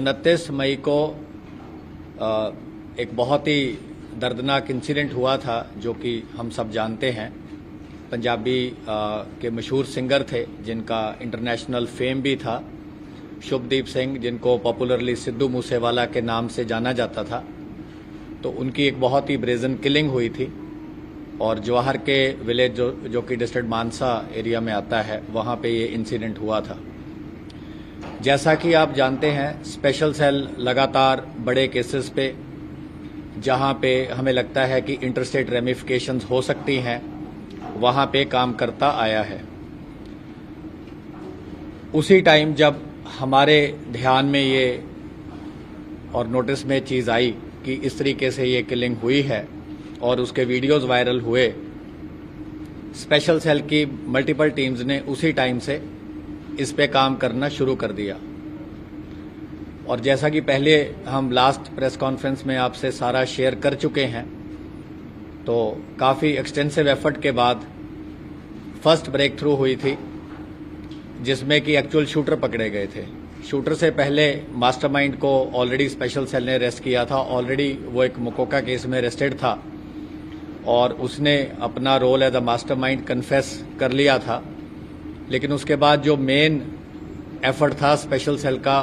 29 मई को एक बहुत ही दर्दनाक इंसिडेंट हुआ था जो कि हम सब जानते हैं। पंजाबी के मशहूर सिंगर थे जिनका इंटरनेशनल फेम भी था, शुभदीप सिंह, जिनको पॉपुलरली सिद्धू मूसेवाला के नाम से जाना जाता था। तो उनकी एक बहुत ही ब्रेजन किलिंग हुई थी और जवाहर के विलेज जो कि डिस्ट्रिक्ट मानसा एरिया में आता है, वहाँ पे ये इंसिडेंट हुआ था। जैसा कि आप जानते हैं, स्पेशल सेल लगातार बड़े केसेस पे, जहाँ पे हमें लगता है कि इंटरस्टेट रेमिफिकेशंस हो सकती हैं, वहाँ पे काम करता आया है। उसी टाइम जब हमारे ध्यान में ये और नोटिस में चीज़ आई कि इस तरीके से ये किलिंग हुई है और उसके वीडियोस वायरल हुए, स्पेशल सेल की मल्टीपल टीम्स ने उसी टाइम से इस पे काम करना शुरू कर दिया। और जैसा कि पहले हम लास्ट प्रेस कॉन्फ्रेंस में आपसे सारा शेयर कर चुके हैं, तो काफ़ी एक्सटेंसिव एफर्ट के बाद फर्स्ट ब्रेक थ्रू हुई थी, जिसमें कि एक्चुअल शूटर पकड़े गए थे। शूटर से पहले मास्टरमाइंड को ऑलरेडी स्पेशल सेल ने अरेस्ट किया था। ऑलरेडी वो एक मुकोका केस में अरेस्टेड था और उसने अपना role as a mastermind confess कर लिया था। लेकिन उसके बाद जो मेन एफर्ट था स्पेशल सेल का,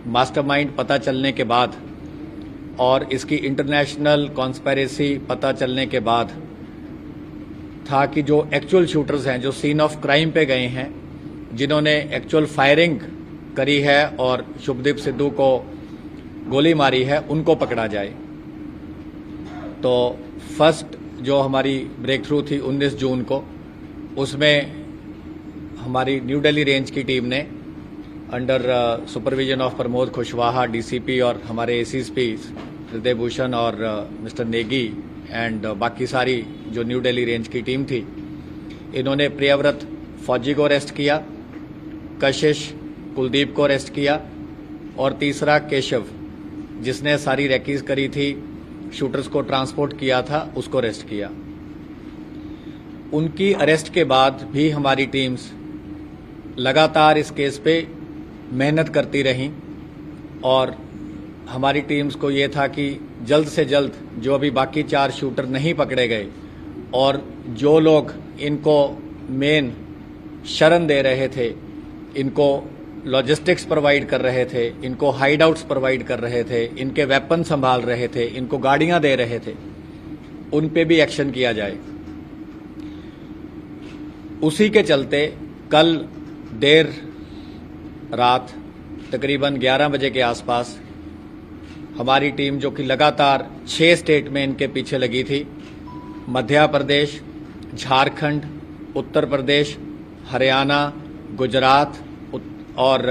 मास्टरमाइंड पता चलने के बाद और इसकी इंटरनेशनल कॉन्स्पिरेसी पता चलने के बाद, था कि जो एक्चुअल शूटर्स हैं, जो सीन ऑफ क्राइम पे गए हैं, जिन्होंने एक्चुअल फायरिंग करी है और शुभदीप सिद्धू को गोली मारी है, उनको पकड़ा जाए। तो फर्स्ट जो हमारी ब्रेक थ्रू थी 19 जून को, उसमें हमारी न्यू दिल्ली रेंज की टीम ने under supervision of Pramod Kushwaha DCP और हमारे एसीएसपी हृदय भूषण और मिस्टर नेगी एंड बाकी सारी जो न्यू दिल्ली रेंज की टीम थी, इन्होंने प्रियव्रत फौजी को अरेस्ट किया, कशिश कुलदीप को अरेस्ट किया और तीसरा केशव, जिसने सारी रैकीज करी थी, शूटर्स को ट्रांसपोर्ट किया था, उसको अरेस्ट किया। उनकी अरेस्ट के बाद भी हमारी टीम्स लगातार इस केस पे मेहनत करती रहीं और हमारी टीम्स को ये था कि जल्द से जल्द जो अभी बाकी 4 शूटर नहीं पकड़े गए और जो लोग इनको मेन शरण दे रहे थे, इनको लॉजिस्टिक्स प्रोवाइड कर रहे थे, इनको हाइड आउट्स प्रोवाइड कर रहे थे, इनके वेपन संभाल रहे थे, इनको गाड़ियां दे रहे थे, उन पे भी एक्शन किया जाए। उसी के चलते कल देर रात तकरीबन 11 बजे के आसपास हमारी टीम, जो कि लगातार 6 स्टेट में इनके पीछे लगी थी, मध्य प्रदेश, झारखंड, उत्तर प्रदेश, हरियाणा, गुजरात और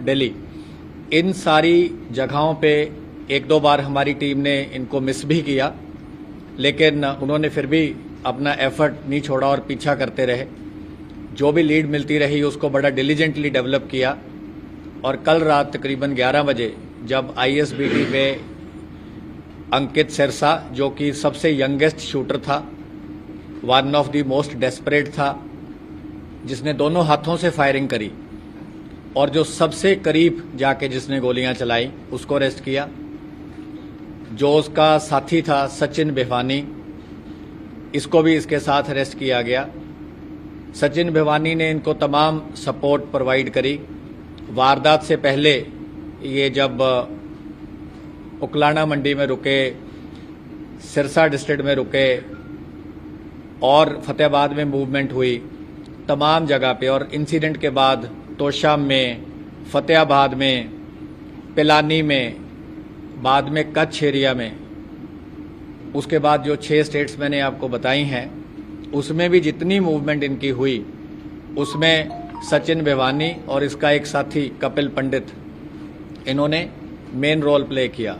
दिल्ली, इन सारी जगहों पे 1-2 बार हमारी टीम ने इनको मिस भी किया, लेकिन उन्होंने फिर भी अपना एफर्ट नहीं छोड़ा और पीछा करते रहे। जो भी लीड मिलती रही उसको बड़ा डिलीजेंटली डेवलप किया और कल रात तकरीबन 11 बजे जब आईएसबीटी पे अंकित सिरसा, जो कि सबसे यंगेस्ट शूटर था, one of the most desperate था, जिसने दोनों हाथों से फायरिंग करी, और जो सबसे करीब जाके जिसने गोलियां चलाई, उसको अरेस्ट किया। जो उसका साथी था सचिन भिवानी, इसको भी इसके साथ अरेस्ट किया गया। सचिन भिवानी ने इनको तमाम सपोर्ट प्रोवाइड करी। वारदात से पहले ये जब उकलाना मंडी में रुके, सिरसा डिस्ट्रिक्ट में रुके और फतेहाबाद में मूवमेंट हुई, तमाम जगह पे, और इंसिडेंट के बाद तोशाम में, फतेहाबाद में, पिलानी में, बाद में कच्छ एरिया में, उसके बाद जो 6 स्टेट्स मैंने आपको बताई हैं, उसमें भी जितनी मूवमेंट इनकी हुई, उसमें सचिन भिवानी और इसका एक साथी कपिल पंडित, इन्होंने मेन रोल प्ले किया।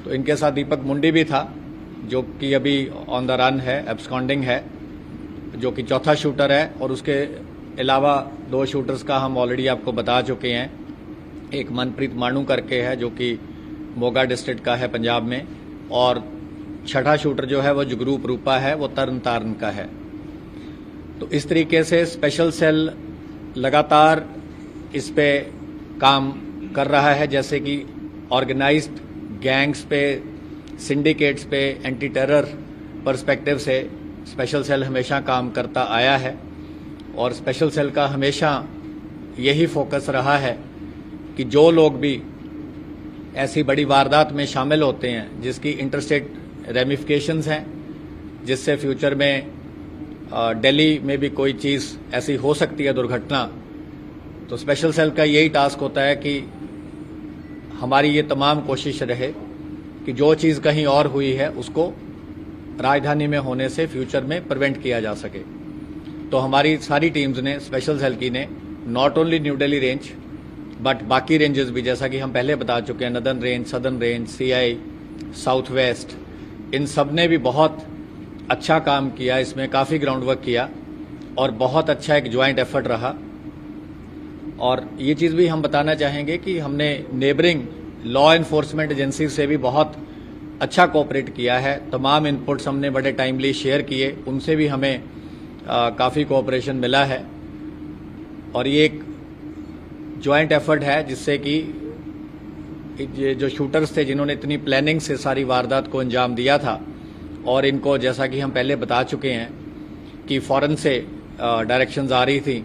तो इनके साथ दीपक मुंडी भी था, जो कि अभी ऑन द रन है, एब्सकॉन्डिंग है, जो कि चौथा शूटर है। और उसके अलावा 2 शूटर्स का हम ऑलरेडी आपको बता चुके हैं। एक मनप्रीत मानू करके है, जो कि मोगा डिस्ट्रिक्ट का है पंजाब में, और छठा शूटर जो है वो जुगरूप रूपा है, वो तरन तारण का है। तो इस तरीके से स्पेशल सेल लगातार इस पे काम कर रहा है, जैसे कि ऑर्गेनाइज्ड गैंग्स पे, सिंडिकेट्स पे, एंटी टेरर पर्सपेक्टिव से स्पेशल सेल हमेशा काम करता आया है। और स्पेशल सेल का हमेशा यही फोकस रहा है कि जो लोग भी ऐसी बड़ी वारदात में शामिल होते हैं जिसकी इंटरस्टेट रेमिफिकेशंस हैं, जिससे फ्यूचर में दिल्ली में भी कोई चीज़ ऐसी हो सकती है, दुर्घटना, तो स्पेशल सेल का यही टास्क होता है कि हमारी ये तमाम कोशिश रहे कि जो चीज़ कहीं और हुई है उसको राजधानी में होने से फ्यूचर में प्रिवेंट किया जा सके। तो हमारी सारी टीम्स ने, स्पेशल सेल की ने, not only new Delhi range but बाकी रेंजेस भी, जैसा कि हम पहले बता चुके हैं, northern range, southern range, CI, south west, इन सब ने भी बहुत अच्छा काम किया, इसमें काफ़ी ग्राउंड वर्क किया और बहुत अच्छा एक ज्वाइंट एफर्ट रहा। और ये चीज़ भी हम बताना चाहेंगे कि हमने नेबरिंग लॉ एनफोर्समेंट एजेंसी से भी बहुत अच्छा कोऑपरेट किया है। तमाम इनपुट्स हमने बड़े टाइमली शेयर किए, उनसे भी हमें काफ़ी कोऑपरेशन मिला है। और ये एक ज्वाइंट एफर्ट है जिससे कि ये जो शूटर्स थे जिन्होंने इतनी प्लानिंग से सारी वारदात को अंजाम दिया था, और इनको जैसा कि हम पहले बता चुके हैं कि फौरन से डायरेक्शंस आ रही थी,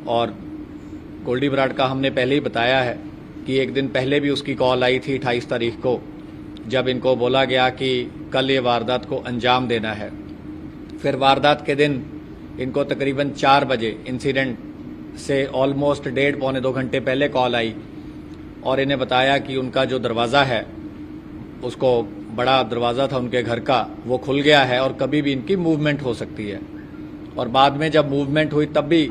और गोल्डी बराड़ का हमने पहले ही बताया है कि एक दिन पहले भी उसकी कॉल आई थी 28 तारीख को, जब इनको बोला गया कि कल ये वारदात को अंजाम देना है। फिर वारदात के दिन इनको तकरीबन 4 बजे इंसिडेंट से ऑलमोस्ट 1.5-पौने 2 घंटे पहले कॉल आई और इन्हें बताया कि उनका जो दरवाज़ा है, उसको बड़ा दरवाज़ा था उनके घर का, वो खुल गया है और कभी भी इनकी मूवमेंट हो सकती है। और बाद में जब मूवमेंट हुई तब भी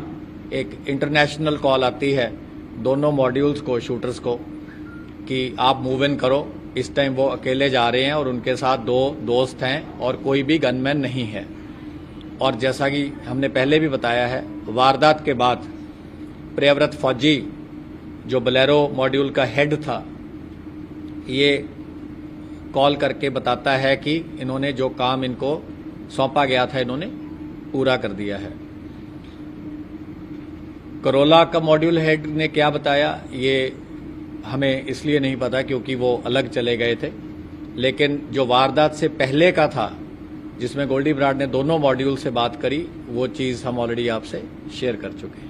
एक इंटरनेशनल कॉल आती है दोनों मॉड्यूल्स को, शूटर्स को, कि आप मूव इन करो। इस टाइम वो अकेले जा रहे हैं और उनके साथ 2 दोस्त हैं और कोई भी गनमैन नहीं है। और जैसा कि हमने पहले भी बताया है, वारदात के बाद प्रियव्रत फौजी जो बोलेरो मॉड्यूल का हेड था, ये कॉल करके बताता है कि इन्होंने जो काम इनको सौंपा गया था इन्होंने पूरा कर दिया है। करोला का मॉड्यूल हेड ने क्या बताया ये हमें इसलिए नहीं पता क्योंकि वो अलग चले गए थे, लेकिन जो वारदात से पहले का था जिसमें गोल्डी बराड़ ने दोनों मॉड्यूल से बात करी, वो चीज़ हम ऑलरेडी आपसे शेयर कर चुके हैं।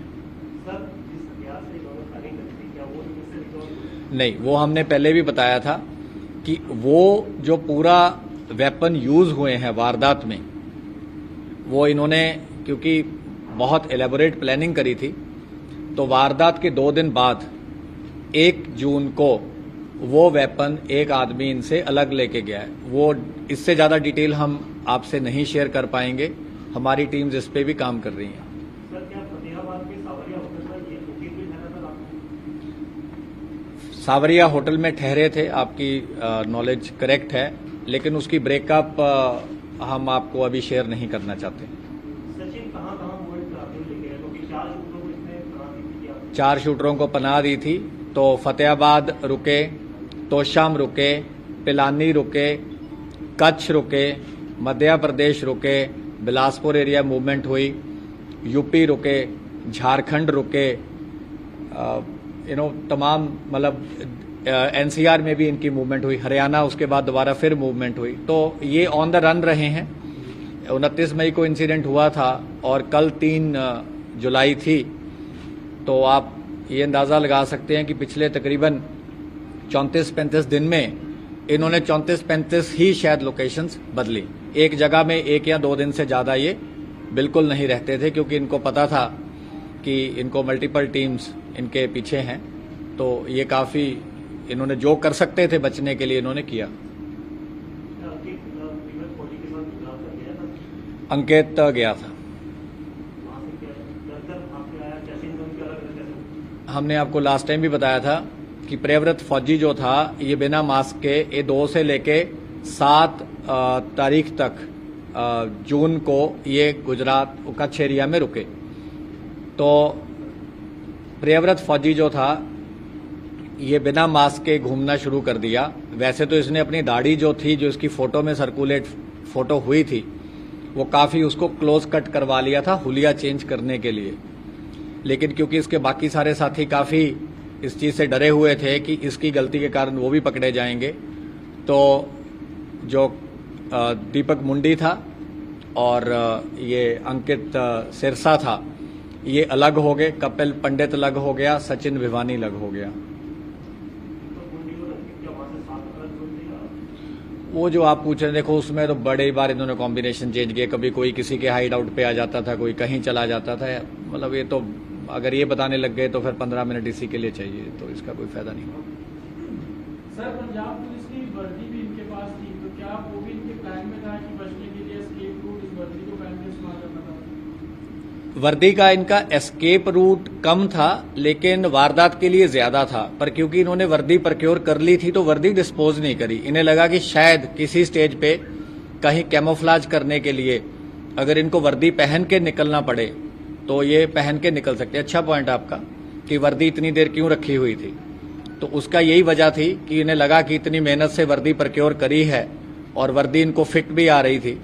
नहीं, वो हमने पहले भी बताया था कि वो जो पूरा वेपन यूज हुए हैं वारदात में, वो इन्होंने क्योंकि बहुत एलेबोरेट प्लानिंग करी थी, तो वारदात के 2 दिन बाद 1 जून को वो वेपन एक आदमी इनसे अलग लेके गया है। वो इससे ज़्यादा डिटेल हम आपसे नहीं शेयर कर पाएंगे, हमारी टीम्स इस पे भी काम कर रही हैं। सावरिया होटल में ठहरे थे, आपकी नॉलेज करेक्ट है, लेकिन उसकी ब्रेकअप हम आपको अभी शेयर नहीं करना चाहते। सचिन कहाँ 4 शूटरों को पनाह दी थी, तो फतेहाबाद रुके, तोशाम रुके, पिलानी रुके, कच्छ रुके, मध्य प्रदेश रुके, बिलासपुर एरिया मूवमेंट हुई, यूपी रुके, झारखंड रुके, तमाम मतलब एनसीआर में भी इनकी मूवमेंट हुई, हरियाणा उसके बाद दोबारा फिर मूवमेंट हुई। तो ये ऑन द रन रहे हैं। 29 मई को इंसिडेंट हुआ था और कल 3 जुलाई थी, तो आप ये अंदाज़ा लगा सकते हैं कि पिछले तकरीबन 34-35 दिन में इन्होंने 34-35 ही शायद लोकेशंस बदली। एक जगह में 1 या 2 दिन से ज़्यादा ये बिल्कुल नहीं रहते थे, क्योंकि इनको पता था कि इनको मल्टीपल टीम्स इनके पीछे हैं। तो ये काफ़ी इन्होंने जो कर सकते थे बचने के लिए इन्होंने किया। अंकित गया था। हमने आपको लास्ट टाइम भी बताया था कि प्रियव्रत फौजी जो था ये बिना मास्क के ये 2 से लेके 7 तारीख तक जून को ये गुजरात कच्छ एरिया में रुके। तो प्रियव्रत फौजी जो था ये बिना मास्क के घूमना शुरू कर दिया। वैसे तो इसने अपनी दाढ़ी जो थी, जो इसकी फोटो में सर्कुलेट फोटो हुई थी, वो काफ़ी उसको क्लोज कट करवा लिया था हुलिया चेंज करने के लिए, लेकिन क्योंकि इसके बाकी सारे साथी काफ़ी इस चीज़ से डरे हुए थे कि इसकी गलती के कारण वो भी पकड़े जाएंगे, तो जो दीपक मुंडी था और ये अंकित सिरसा था, ये अलग हो गए। कपिल पंडित अलग हो गया, सचिन भिवानी अलग हो गया। वो जो आप पूछ रहे हैं, देखो उसमें तो बड़े बार इन्होंने कॉम्बिनेशन चेंज किए, कभी कोई किसी के हाइड आउट पे आ जाता था, कोई कहीं चला जाता था। मतलब ये तो अगर ये बताने लग गए तो फिर 15 मिनट इसी के लिए चाहिए, तो इसका कोई फायदा नहीं। सर, पंजाब पुलिस की वर्दी भी इनके पास थी, तो क्या वो भी इनके प्लान में था कि बचने के लिए एस्केप रूट इस वर्दी को पहन के इस्तेमाल करना था? वर्दी का इनका एस्केप रूट कम था, लेकिन वारदात के लिए ज्यादा था। पर क्योंकि इन्होंने वर्दी प्रक्योर कर ली थी तो वर्दी डिस्पोज नहीं करी। इन्हें लगा कि शायद किसी स्टेज पे कहीं कैमोफ्लाज करने के लिए अगर इनको वर्दी पहन के निकलना पड़े तो ये पहन के निकल सकते। अच्छा पॉइंट आपका कि वर्दी इतनी देर क्यों रखी हुई थी, तो उसका यही वजह थी कि इन्हें लगा कि इतनी मेहनत से वर्दी प्रक्योर करी है और वर्दी इनको फिट भी आ रही थी,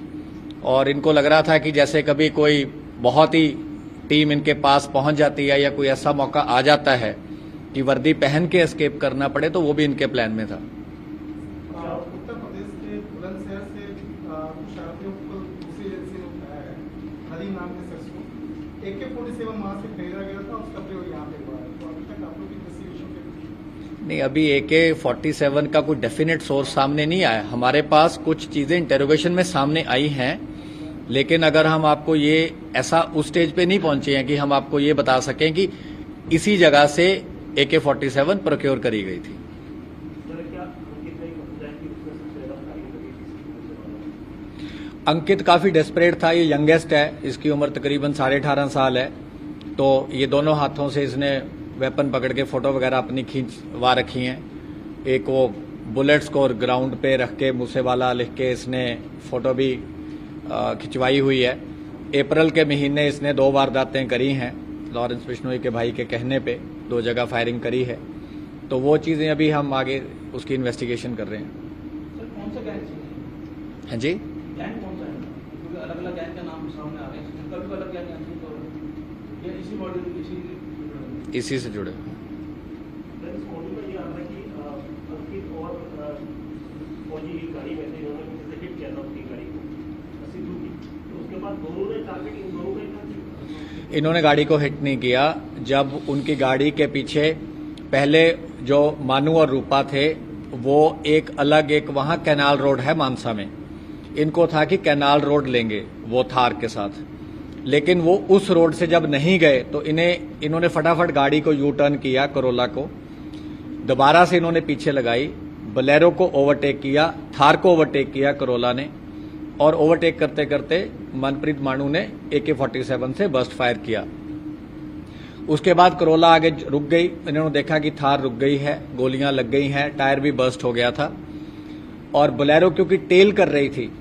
और इनको लग रहा था कि जैसे कभी कोई बहुत ही टीम इनके पास पहुंच जाती है या कोई ऐसा मौका आ जाता है कि वर्दी पहन के एस्केप करना पड़े, तो वो भी इनके प्लान में था। उत्तर प्रदेश के बुलंदशहर से कुछ आरोपियों को दूसरी एजेंसी ने उठाया है, हरी नाम के शख्स को। AK-47 वहां से खरीदा गया था, उसका प्रयोग यहाँ पे हुआ है। तो अभी तक आप लोग इन्वेस्टिगेशन के नहीं, अभी AK-47 का कोई डेफिनेट सोर्स सामने नहीं आया। हमारे पास कुछ चीजें इंटरोगेशन में सामने आई हैं, लेकिन अगर हम आपको ये ऐसा उस स्टेज पे नहीं पहुंचे हैं कि हम आपको ये बता सकें कि इसी जगह से AK-47 प्रोक्योर करी गई थी। अंकित काफी डेस्परेट था, ये यंगेस्ट है, इसकी उम्र तकरीबन 18.5 साल है। तो ये दोनों हाथों से इसने वेपन पकड़ के फोटो वगैरह अपनी खींचवा रखी हैं। एक वो बुलेट्स को ग्राउंड पे रख के मूसेवाला लिख के इसने फोटो भी खिंचवाई हुई है। अप्रैल के महीने इसने 2 वारदातें करी हैं, लॉरेंस बिश्नोई के भाई के कहने पे 2 जगह फायरिंग करी है। तो वो चीजें अभी हम आगे उसकी इन्वेस्टिगेशन कर रहे हैं। सर, कौन सा गैंग है? हाँ जी, गैंग कौन सा है? क्योंकि अलग अलग गैंग का नाम सामने आ रहे हैं, इनका भी अलग गैंग है, तो ये इसी मॉड्यूल इसी से जुड़े। इस मॉड्यूल में ये आ रहा है कि अंकित और फौजी एक गाड़ी में थे, इन्होंने किसी से हिट किया था उसकी गाड़ी को सिद्धू की, तो उसके बाद दोनों ने टारगेट इन दोनों का ही था। इन्होंने गाड़ी को हिट नहीं किया। जब उनकी गाड़ी के पीछे पहले जो मानू और रूपा थे, वो एक अलग एक वहां कैनाल रोड है मानसा में, इनको था कि कैनाल रोड लेंगे वो थार के साथ, लेकिन वो उस रोड से जब नहीं गए तो इन्होंने फटाफट गाड़ी को यू टर्न किया, करोला को दोबारा से इन्होंने पीछे लगाई, बलेरो को ओवरटेक किया, थार को ओवरटेक किया करोला ने, और ओवरटेक करते करते मनप्रीत मानू ने AK-47 से बर्स्ट फायर किया। उसके बाद करोला आगे रुक गई, इन्होंने देखा कि थार रुक गई है, गोलियां लग गई हैं, टायर भी बर्स्ट हो गया था, और बलेरो क्योंकि टेल कर रही थी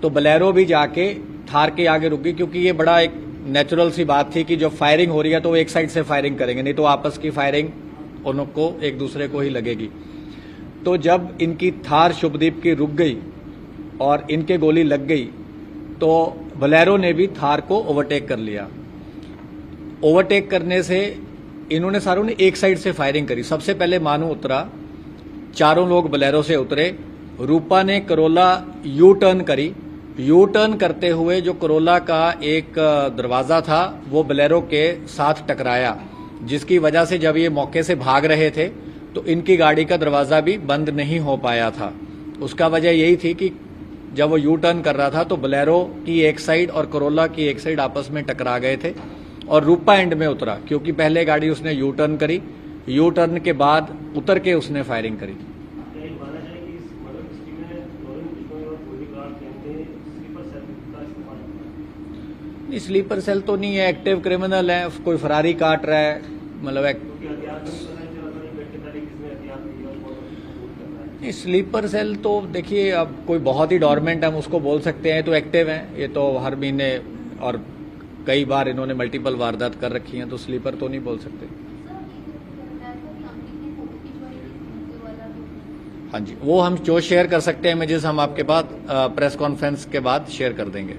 तो बलेरो भी जाके थार के आगे रुक गई, क्योंकि ये बड़ा एक नेचुरल सी बात थी कि जब फायरिंग हो रही है तो वो एक साइड से फायरिंग करेंगे, नहीं तो आपस की फायरिंग उनको एक दूसरे को ही लगेगी। तो जब इनकी थार शुभदीप की रुक गई और इनके गोली लग गई, तो बलेरो ने भी थार को ओवरटेक कर लिया। ओवरटेक करने से इन्होंने सारों ने एक साइड से फायरिंग करी। सबसे पहले मानू उतरा, चारों लोग बलेरो से उतरे, रूपा ने करोला यू टर्न करी। यू टर्न करते हुए जो करोला का एक दरवाजा था वो बलेरो के साथ टकराया, जिसकी वजह से जब ये मौके से भाग रहे थे तो इनकी गाड़ी का दरवाजा भी बंद नहीं हो पाया था। उसका वजह यही थी कि जब वो यू टर्न कर रहा था तो बलेरो की एक साइड और करोला की एक साइड आपस में टकरा गए थे, और रूपा एंड में उतरा, क्योंकि पहले गाड़ी उसने यू टर्न करी, यू टर्न के बाद उतर के उसने फायरिंग करी। माना जाए कि इस मर्डर मिस्ट्री में लॉरेंस बिश्नोई और बॉडीगार्ड ने स्लीपर सेल का इस्तेमाल किया। नहीं, स्लीपर सेल तो नहीं है, एक्टिव क्रिमिनल है, कोई फरारी काट रहा है, मतलब क्योंकि हथियार नहीं पता नहीं चला था, नहीं बैठे था किसने हथियार दिया और बहुत नहीं। स्लीपर सेल तो देखिए, अब कोई बहुत ही डॉर्मेंट हम उसको बोल सकते हैं, तो एक्टिव हैं, ये तो हर महीने और कई बार इन्होंने मल्टीपल वारदात कर रखी हैं, तो स्लीपर तो नहीं बोल सकते। हाँ जी, वो हम जो शेयर कर सकते हैं इमेजेस हम आपके बाद प्रेस कॉन्फ्रेंस के बाद शेयर कर देंगे।